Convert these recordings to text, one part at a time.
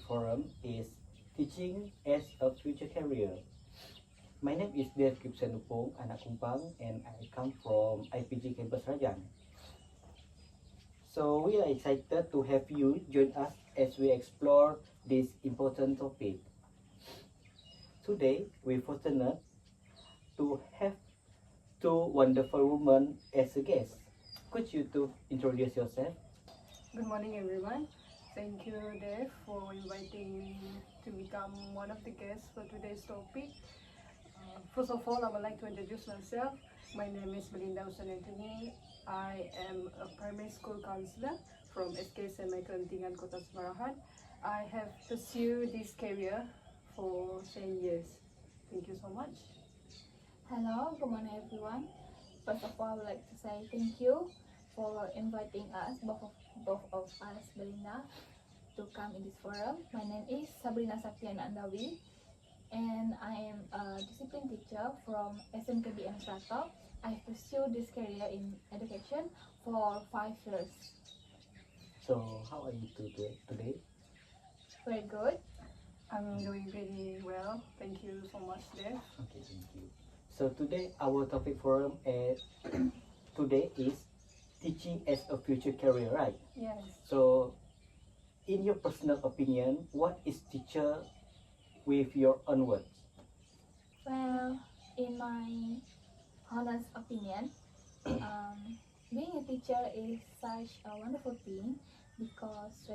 forum is Teaching as a Future Career. My name is Dev Kipsenupong Anak Kumpang and I come from IPG Campus Rajan. So we are excited to have you join us as we explore this important topic. Today we're fortunate to have two wonderful women as a guest. Could you two introduce yourself? Good morning, everyone. Thank you, Dev, for inviting me to become one of the guests for today's topic. First of all, I would like to introduce myself. My name is Belinda Usan Anthony. I am a primary school counselor from SK Kelentingan Kota Semarahan. I have pursued this career for 10 years. Thank you so much. Hello, good morning everyone. First of all, I would like to say thank you for inviting us, both of us, Belinda, to come in this forum. My name is Sabrina Saktiana Andawi, and I am a discipline teacher from SMKBM Strato. I pursued this career in education for 5 years. So how are you two today? Very good. I'm doing really well. Thank you so much, Dev. Okay, thank you. So today our topic forum today is teaching as a future career, right? Yes. So in your personal opinion, what is teacher with your own words? Well, in my honest opinion, being a teacher is such a wonderful thing because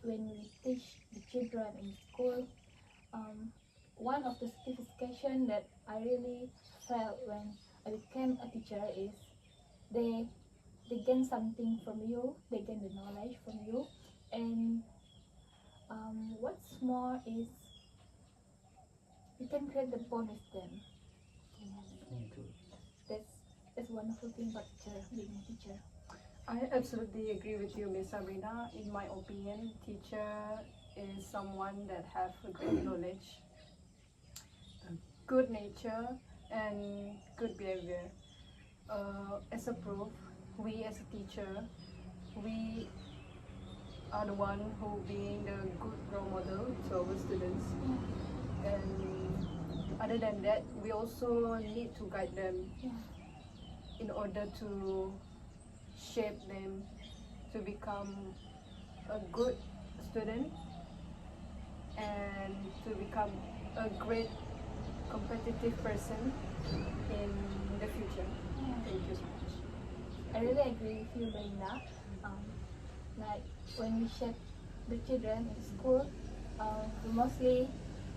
when we teach the children in school, one of the satisfaction that I really felt when I became a teacher is they gain something from you, they gain the knowledge from you, and what's more is you can create the bond with them. That's a wonderful thing about being a teacher. I absolutely agree with you, Miss Sabrina. In my opinion, teacher is someone that have a great knowledge, a good nature, and good behavior. As a proof, we as a teacher, we are the one who being the good role model to our students. And other than that, we also need to guide them in order to shape them to become a good student and to become a great competitive person in the future. Thank you so much. I really agree with you, Belinda. Like when we shape the children in school, we mostly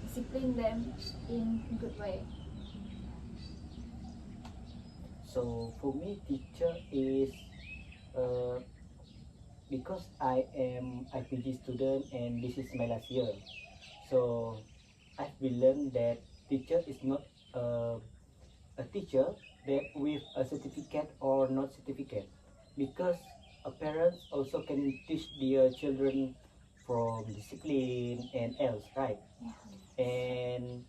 discipline them in a good way. So for me, teacher is because I am IPG student and this is my last year. So I've been learned that teacher is not a teacher that with a certificate or not certificate, because a parents also can teach their children from discipline and else, right? And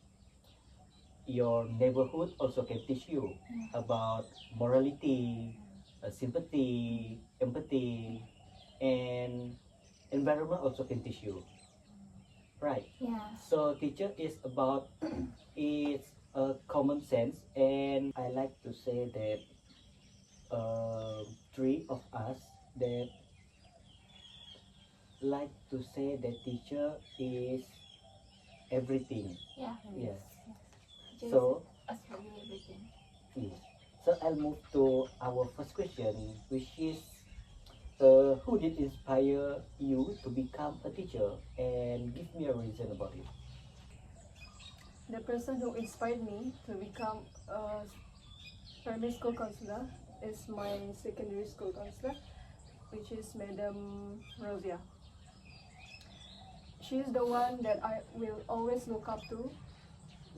your neighborhood also can teach you about morality, sympathy, empathy, and environment also can teach you, right? So teacher is about it's a common sense, and I like to say that three of us that like to say that teacher is everything. Yes. So Absolutely everything. yes. So I'll move to our first question, which is who did inspire you to become a teacher, and give me a reason about it. The person who inspired me to become a primary school counselor is my secondary school counselor, which is Madam Rosia. She is the one that I will always look up to.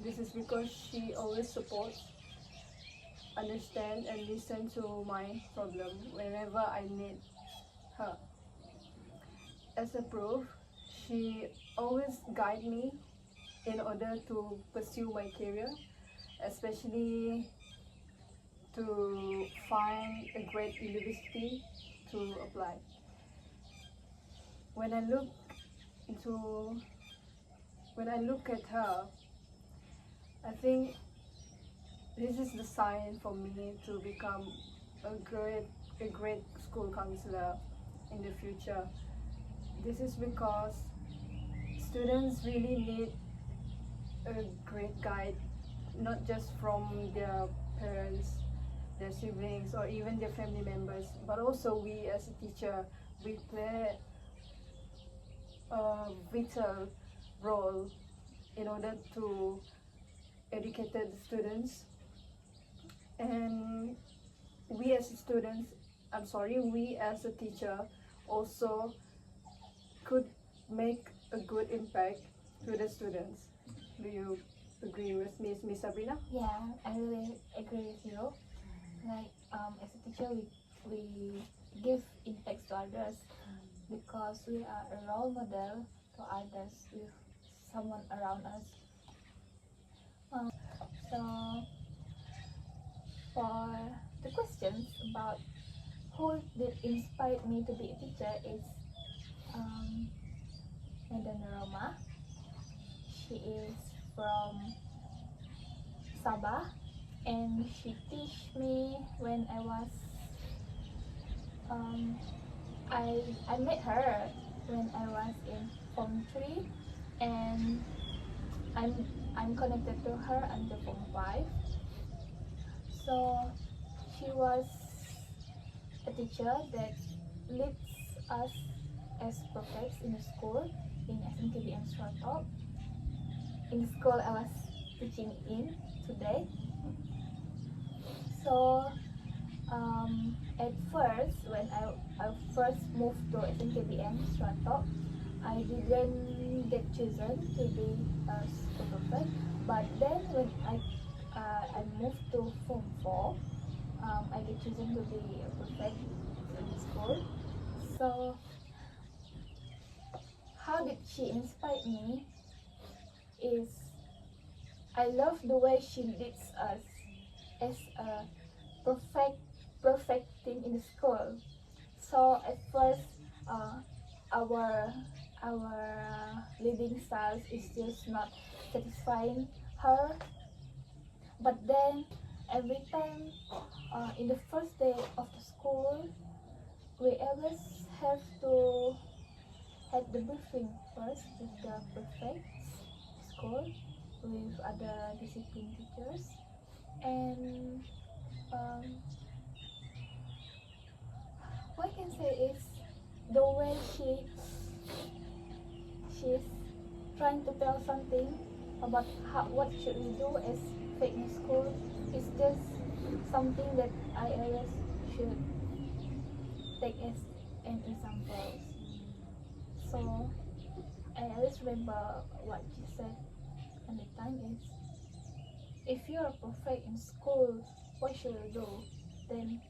This is because she always supports, understand, and listen to my problem whenever I need her. As a proof, she always guides me in order to pursue my career, especially to find a great university to apply. When I look into when I look at her, I think this is the sign for me to become a great school counselor in the future. This is because students really need a great guide, not just from their parents, their siblings, or even their family members, but also we as a teacher, we play a vital role in order to educate the students. And we as students, we as a teacher also could make a good impact to the students. Do you agree with me, Miss Sabrina? Yeah, I really agree with you. Like as a teacher, we give impact to others because we are a role model to others with someone around us. So for the questions about who did inspire me to be a teacher is Madam Roma. She is from Sabah, and she teach me when I was I met her when I was in Form 3, and I'm connected to her until Form 5. So she was a teacher that leads us as prefects in the school in SMKBM Sratop. In the school I was teaching in today. So at first, when I first moved to SMKBM Sratop, I didn't get chosen to be a school prefect. But then when I moved to Form 4, I get chosen to be a prefect in the school. So how did she inspire me is I love the way she leads us as a perfect team in the school. So at first, our leading styles is just not satisfying her. But then every time in the first day of the school, we always have to have the briefing first with the prefects school, with other discipline teachers, and what I can say is the way she's trying to tell something about what should we do as fitness school is just something that I always should take as an example. So I always remember what she said at the time is, if you are perfect in school, what should you do? Then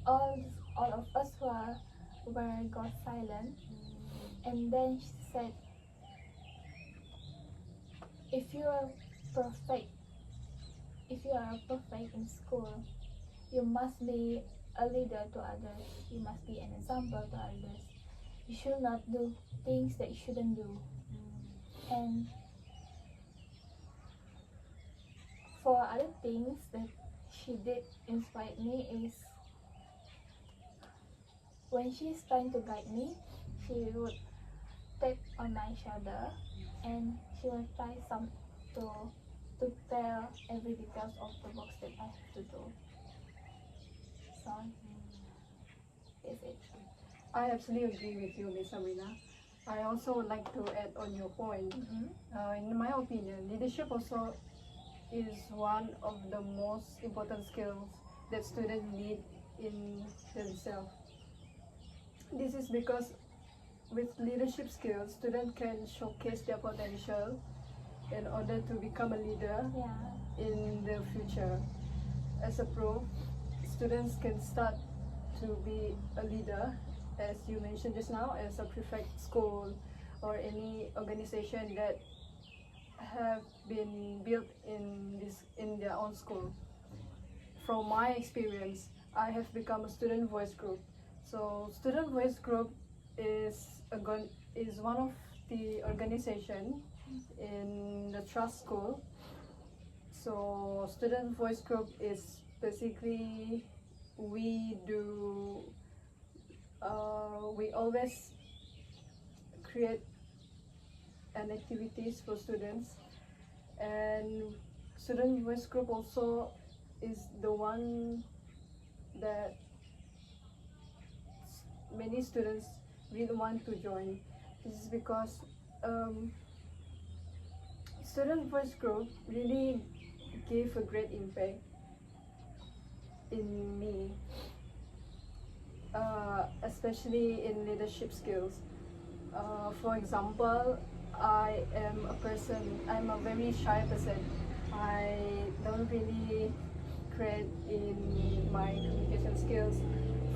all of us were got silent, and then she said, if you are perfect in school, you must be a leader to others. You must be an example to others. You should not do things that you shouldn't do. And for other things that she did inspire me is when she's trying to guide me, she would tap on my shoulder and she will try to tell every details of the box that I have to do. So is it. I absolutely agree with you, Miss Sabrina. I also would like to add on your point. In my opinion, leadership also is one of the most important skills that students need in themselves. This is because with leadership skills, students can showcase their potential in order to become a leader in the future. As a proof, students can start to be a leader, as you mentioned just now, as a prefect school or any organization that have been built in their own school. From my experience, I have become a student voice group. So student voice group is one of the organization in the trust school. So student voice group is basically we always create an activities for students, and student voice group also is the one that many students really want to join. This is because student voice group really gave a great impact in me, especially in leadership skills. For example, I'm a very shy person. I don't really great in my communication skills.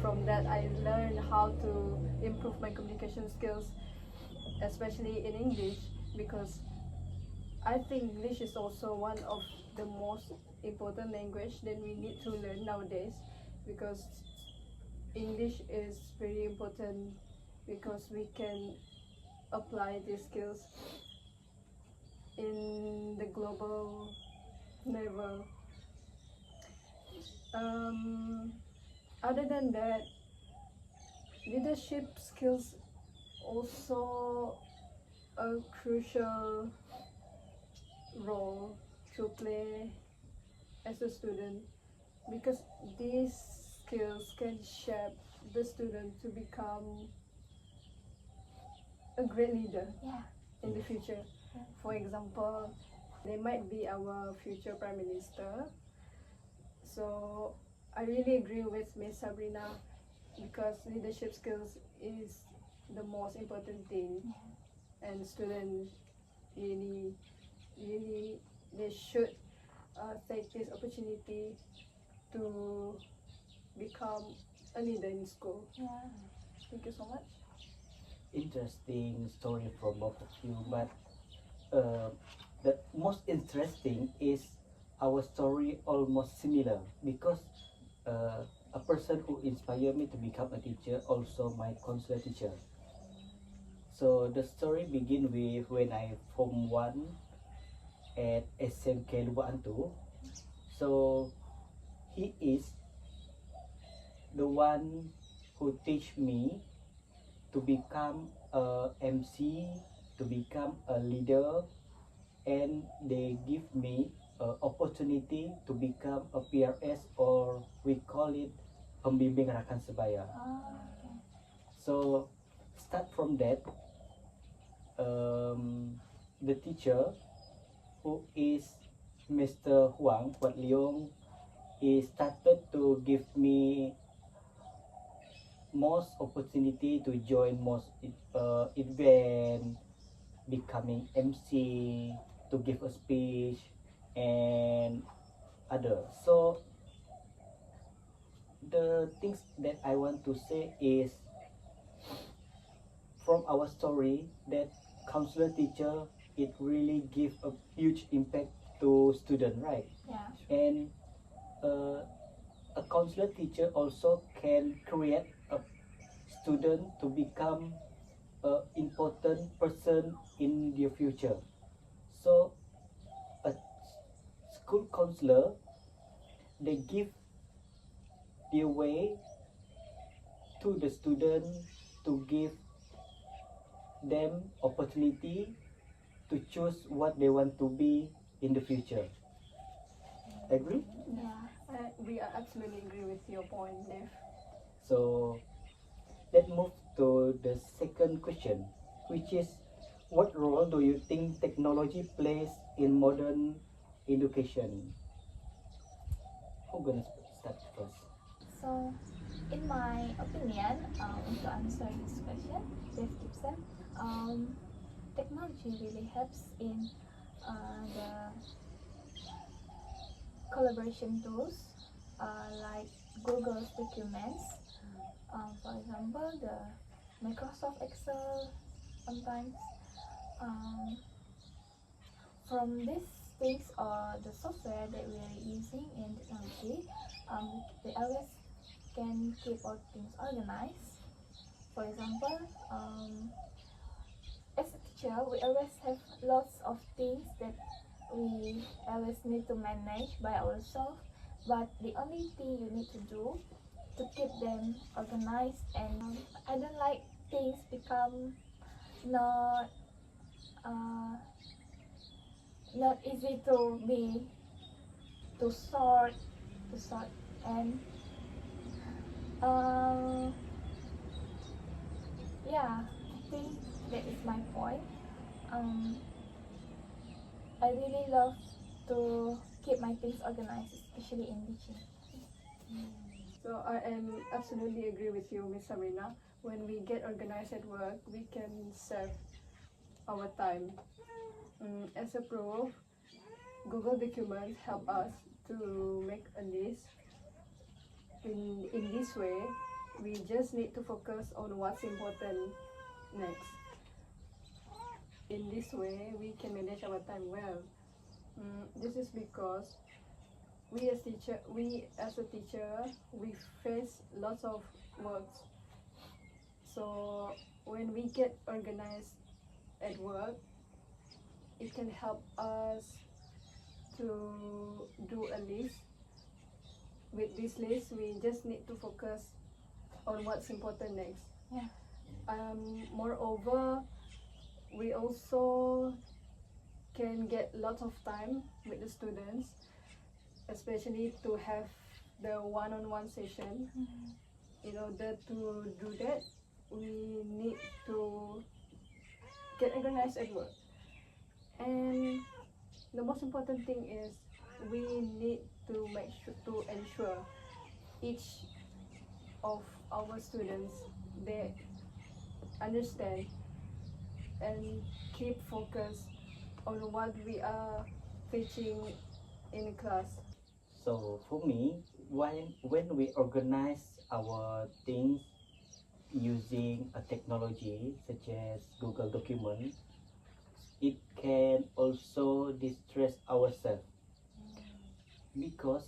From that, I learned how to improve my communication skills, especially in English, because I think English is also one of the most important language that we need to learn nowadays, because English is very important because we can apply these skills in the global level. Other than that, leadership skills also a crucial role to play as a student, because these skills can shape the student to become a great leader Yeah. in the future. For example, they might be our future prime minister. So I really agree with Miss Sabrina, because leadership skills is the most important thing, and students really they should take this opportunity to become a leader in school. Yeah. Thank you so much. Interesting story from both of you, but the most interesting is our story almost similar, because a person who inspired me to become a teacher also my counselor teacher. So the story begin with when I form 1 at SMK Lubantu. So he is the one who teach me to become a MC, to become a leader, and they give me opportunity to become a PRS, or we call it pembimbing rakan sebaya. Okay. So start from that, the teacher who is Mr. Huang Huat Leong, he started to give me most opportunity to join most event, becoming MC, to give a speech, and other. So the things that I want to say is, from our story, that counselor teacher, it really give a huge impact to student, right? Yeah. And a counselor teacher also can create a student to become a important person in their future. So a school counselor, they give their way to the student to give them opportunity to choose what they want to be in the future. Agree? Yeah. We absolutely agree with your point, Dev. So let's move to the second question, which is, what role do you think technology plays in modern education? Who's gonna start first? So, in my opinion, to answer this question, Dave Gibson, technology really helps in the collaboration tools like Google's documents. For example, the Microsoft Excel sometimes. Um, from these things or the software that we are using in technology, we always can keep our things organized. For example, as a teacher, we always have lots of things that we always need to manage by ourselves. But the only thing you need to do to keep them organized, and I don't like things become not uh, not easy to be to sort and um, yeah, I think that is my point. um, I really love to keep my things organized, especially in teaching. So I am absolutely agree with you, Miss Sabrina. When we get organized at work, we can save our time. As a proof, Google Documents help us to make a list. In this way, we just need to focus on what's important next. In this way, we can manage our time well. This is because we as a teacher, we face lots of works. So when we get organized at work, it can help us to do a list. With this list, we just need to focus on what's important next. Yeah. Moreover, we also can get lots of time with the students, especially to have the one-on-one session. In order to do that, we need to get organized at work. And the most important thing is we need to ensure each of our students, they understand and keep focus on what we are teaching in class. So for me, when we organize our things using a technology such as Google Document, it can also distress ourselves because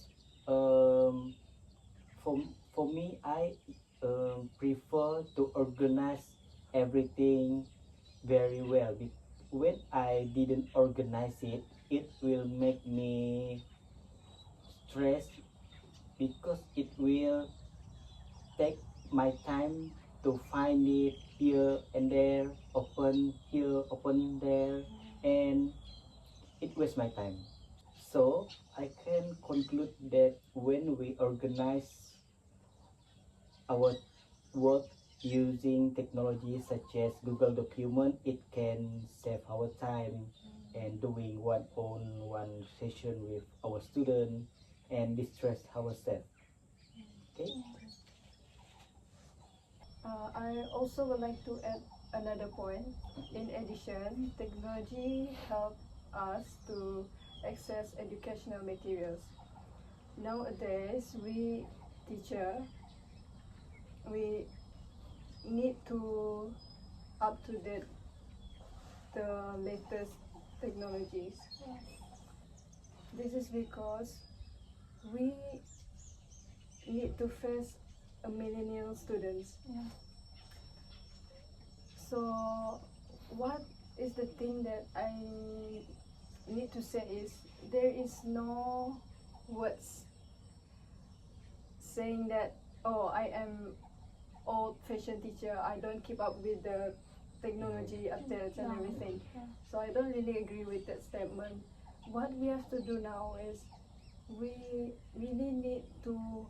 for, for me I prefer to organize everything very well. When I didn't organize it, it will make me stress because it will take my time to find it here and there, open here, open there, and it wastes my time. So I can conclude that when we organize our work using technology such as Google Document, it can save our time and doing one-on-one session with our student and distress ourselves. Okay. I also would like to add another point. In addition, technology help us to access educational materials. Nowadays, we teacher, we need to up to date the latest technologies. Yes. This is because we need to face a millennial students. Yeah. So what is the thing that I need to say is there is no words saying that, oh, I am old fashioned teacher, I don't keep up with the technology updates and No. everything. Yeah. So I don't really agree with that statement. What we have to do now is we really need to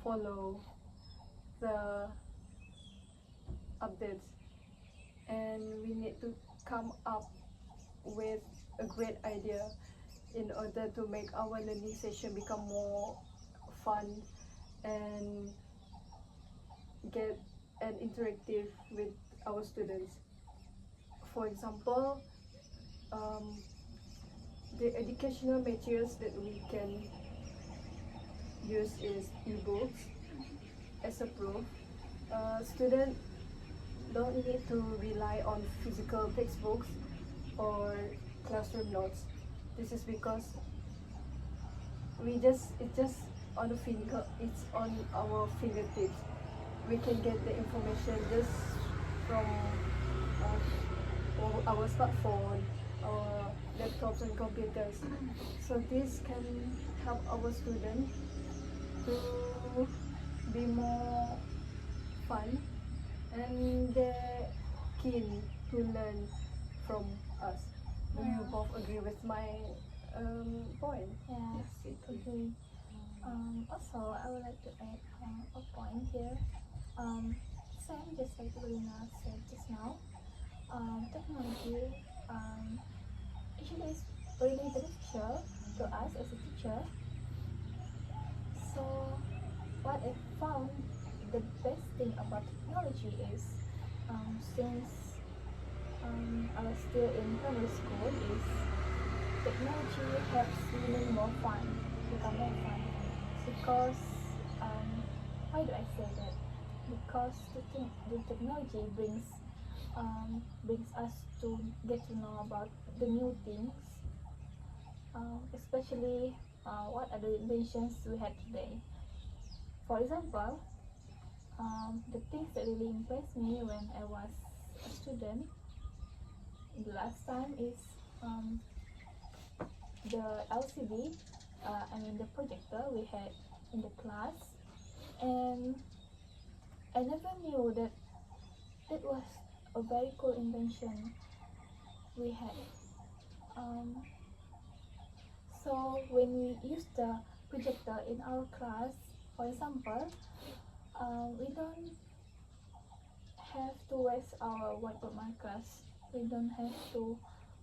follow the updates, and we need to come up with a great idea in order to make our learning session become more fun and get and interactive with our students. For example, the educational materials that we can use is e-books as a proof. Students don't need to rely on physical textbooks or classroom notes. This is because it's just it's on our fingertips. We can get the information just from our smartphone, our laptops and computers. So this can help our students to be more fun, and they're keen to learn from us. Do you Yeah. both agree with my point? Yeah, Yes, agree. Also, I would like to add a point here. Same, just like Lina said just now, technology actually is really beneficial to us as a teacher. So, what I found the best thing about technology is, since I was still in primary school, is technology helps learning more fun, become more fun. Because why do I say that? Because the technology brings us to get to know about the new things, especially what are the inventions we had today. For example, the things that really impressed me when I was a student the last time is the LCD, I mean the projector we had in the class, and I never knew that that was a very cool invention we had. Um, so when we use the projector in our class, for example, we don't have to waste our whiteboard markers. We don't have to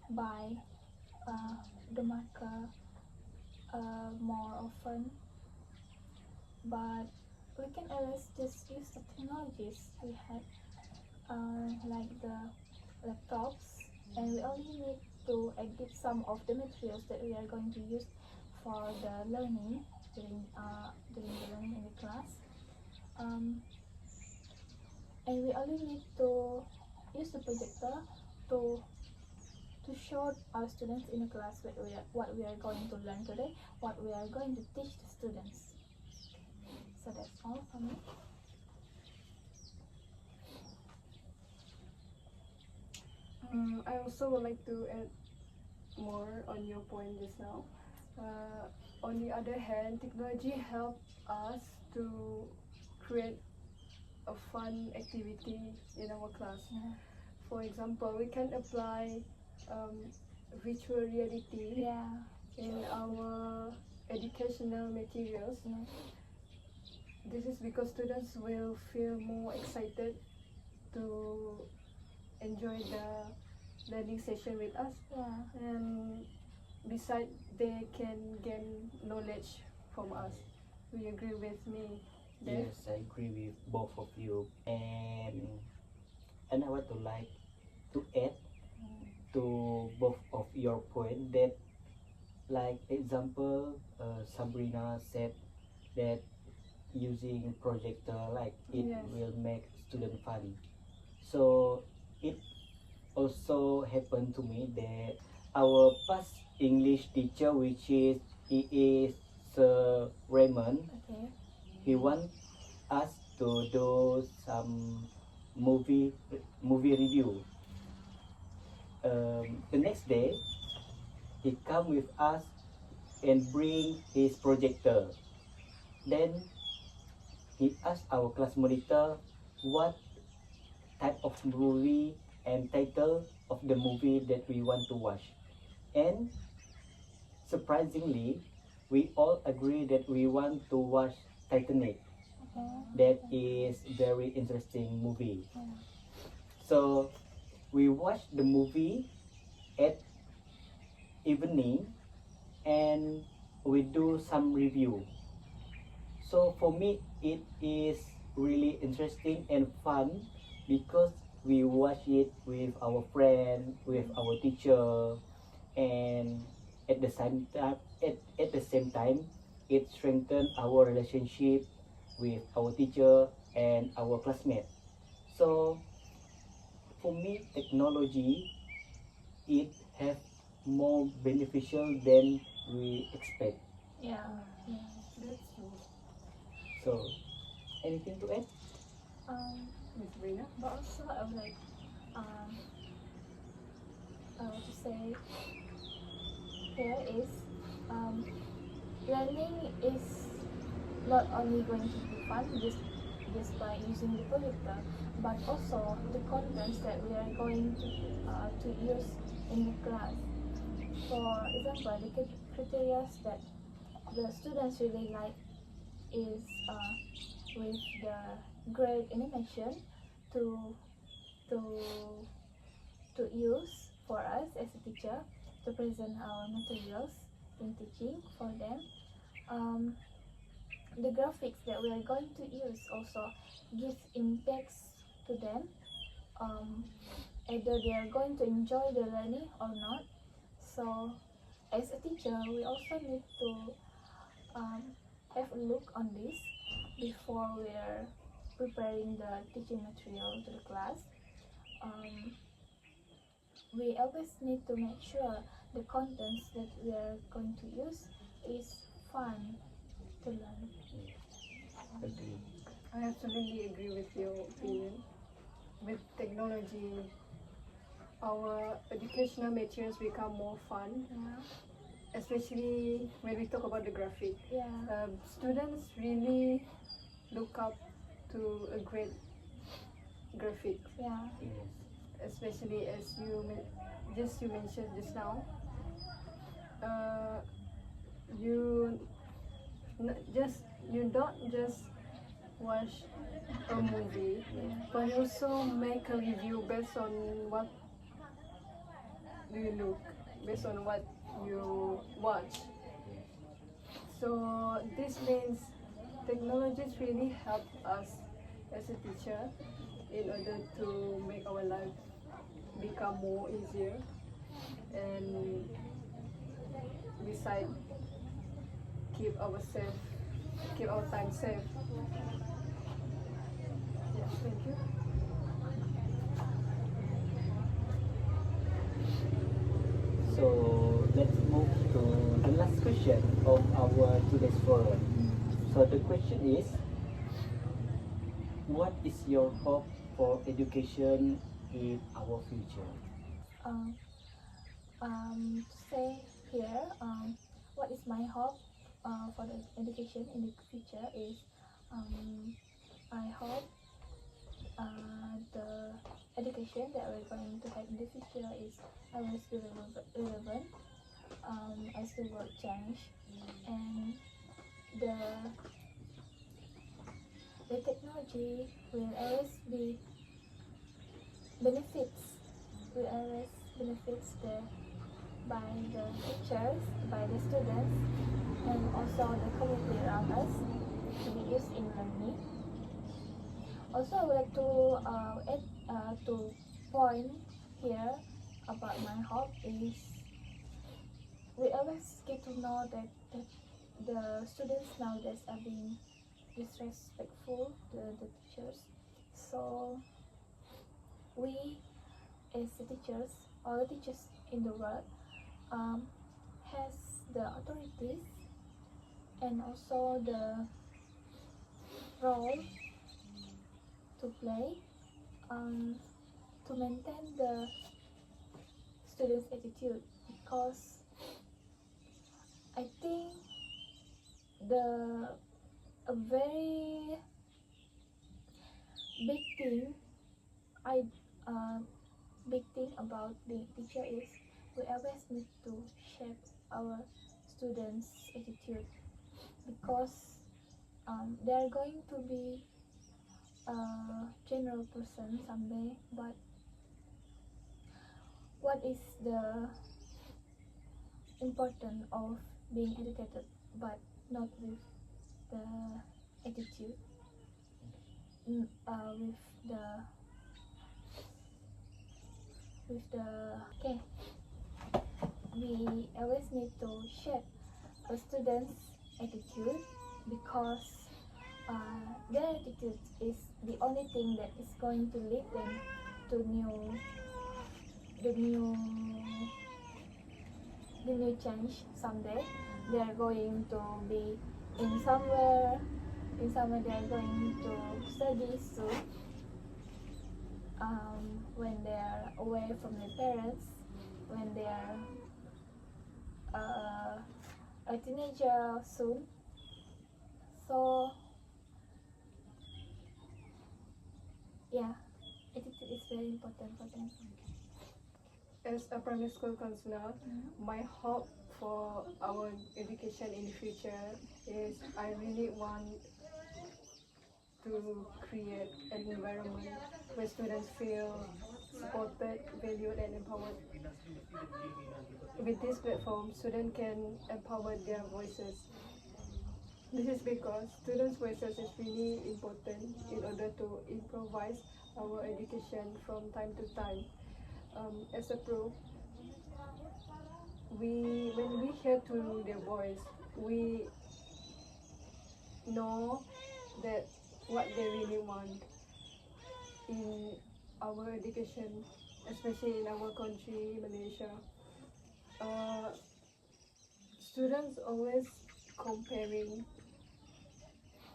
buy uh, the marker more often, but we can always just use the technologies we had, like the laptops, and we only need to edit some of the materials that we are going to use for the learning during the learning in the class. Um, and we only need to use the projector to show our students in the class what we are going to learn today, what we are going to teach the students. So that's all from me. I also would like to add more on your point just now. On the other hand, technology help us to create a fun activity in our class. Yeah. For example, we can apply virtual reality Yeah. in our educational materials. Yeah. This is because students will feel more excited to enjoy the learning session with us, Yeah. and besides they can gain knowledge from us. Do you agree with me, Dave? yes, I agree with both of you. And I would to like to add to both of your point that, like example, Sabrina said that using projector like it Yes. will make student fun. So it also happened to me that our past English teacher, which is he is Sir Raymond, Okay. he want us to do some movie review. The next day, he come with us and bring his projector. Then he asked our class monitor what type of movie and title of the movie that we want to watch. And surprisingly, we all agree that we want to watch Titanic. Okay. That is very interesting movie. Yeah. So we watched the movie at evening and we do some review. So for me, it is really interesting and fun because we watch it with our friend, with our teacher, and at the same time, it strengthen our relationship with our teacher and our classmates. So for me, technology it have more beneficial than we expect. Yeah. Yeah. That's true. So anything to add? Um, Miss Brina? but also I would like um to say here is learning is not only going to be fun just by using the projector, but also the contents that we are going to use in the class. For example, the criteria that the students really like is with the great animation to to to use for us as a teacher to present our materials in teaching for them. The graphics that we are going to use also gives impacts to them, either they are going to enjoy the learning or not. So as a teacher, we also need to have a look on this before we are preparing the teaching material to the class. We always need to make sure the contents that we are going to use is fun to learn. Agree. I absolutely agree with your opinion. With technology, our educational materials become more fun, Yeah. especially when we talk about the graphic. Yeah. Students really look up to a great graphic, Yeah. Yes. especially as you mentioned just now. You you don't just watch a movie, but you also make a review based on what do you look, based on what you watch. So this means technologies really help us as a teacher in order to make our life become more easier, and beside keep our time safe. Yes, thank you. So let's move to the last question of our today's forum. So the question is, what is your hope for education in our future? Um, to say here, what is my hope for the education in the future is, I hope the education that we're going to have in the future is always be relevant as the world change, and the the technology will always be benefits will always benefits by the teachers, by the students, and also the community around us to be used in learning. Also, I would like to add to point here about my hope is we always get to know that the students nowadays are being disrespectful to the teachers. So we as the teachers, all the teachers in the world, has the authorities and also the role to play to maintain the students' attitude, because I think the a very big thing I big thing about being teacher is we always need to shape our students' attitude, because they are going to be a general person someday, but what is the importance of being educated but not with the attitude, with the okay, we always need to shape a student's attitude, because their attitude is the only thing that is going to lead them to the new the new change someday. They are going to be in somewhere they are going to study soon, when they are away from their parents. when they are a teenager soon. So yeah, attitude is very important for them. As a primary school counselor, my hope for our education in the future is I really want to create an environment where students feel supported, valued, and empowered. With this platform, students can empower their voices. This is because students' voices is really important in order to improvise our education from time to time. As a proof, when we hear to their voice, we know that what they really want in our education, especially in our country, Malaysia. Students always comparing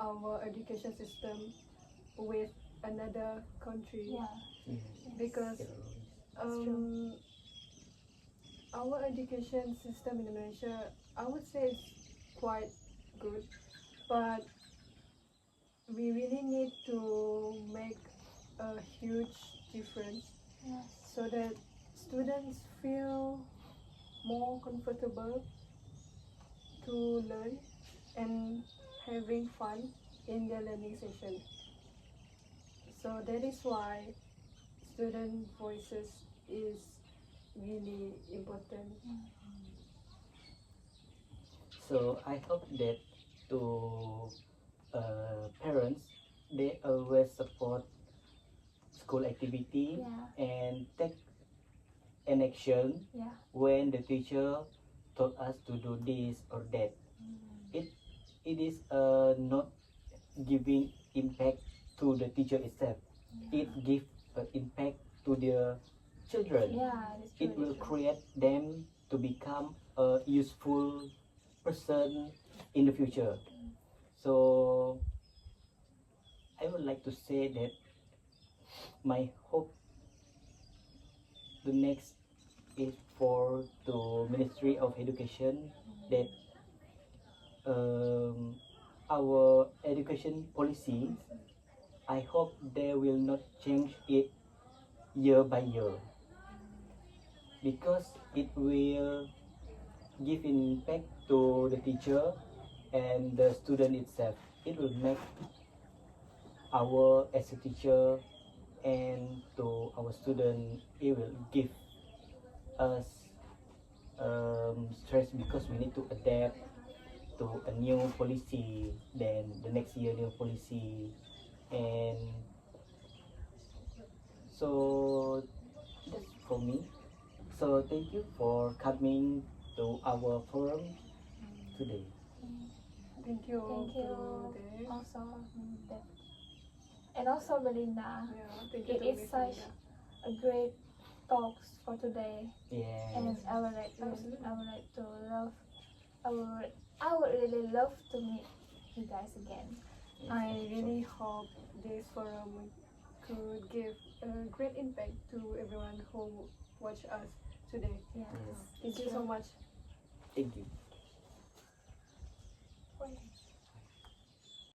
our education system with another country Yeah, because true. our education system in Malaysia, I would say it's quite good, but we really need to make a huge difference Yes. so that students feel more comfortable to learn and having fun in their learning session. So that is why student voices is really important. So I hope that to parents, they always support school activity Yeah. and take an action Yeah. when the teacher told us to do this or that. It is not giving impact to the teacher itself. It gives impact to the children. Yeah, that's true. It will create them to become a useful person in the future. So I would like to say that my hope the next is for the Ministry of Education that our education policy, I hope they will not change it year by year because it will give impact to the teacher and the student itself. It will make our as a teacher and to our student, it will give us stress because we need to adapt to a new policy, then the next year new policy, and so that's for me. So thank you for coming to our forum today. Thank you. Thank you. To Dave. Also, that. And also Belinda. Yeah, thank you It to is Miss such Linda. a great talks for today. Yes. And I would like to love I would really love to meet you guys again. I really hope this forum could give a great impact to everyone who watch us today. Yeah. Yes. Thank you so much. Thank you.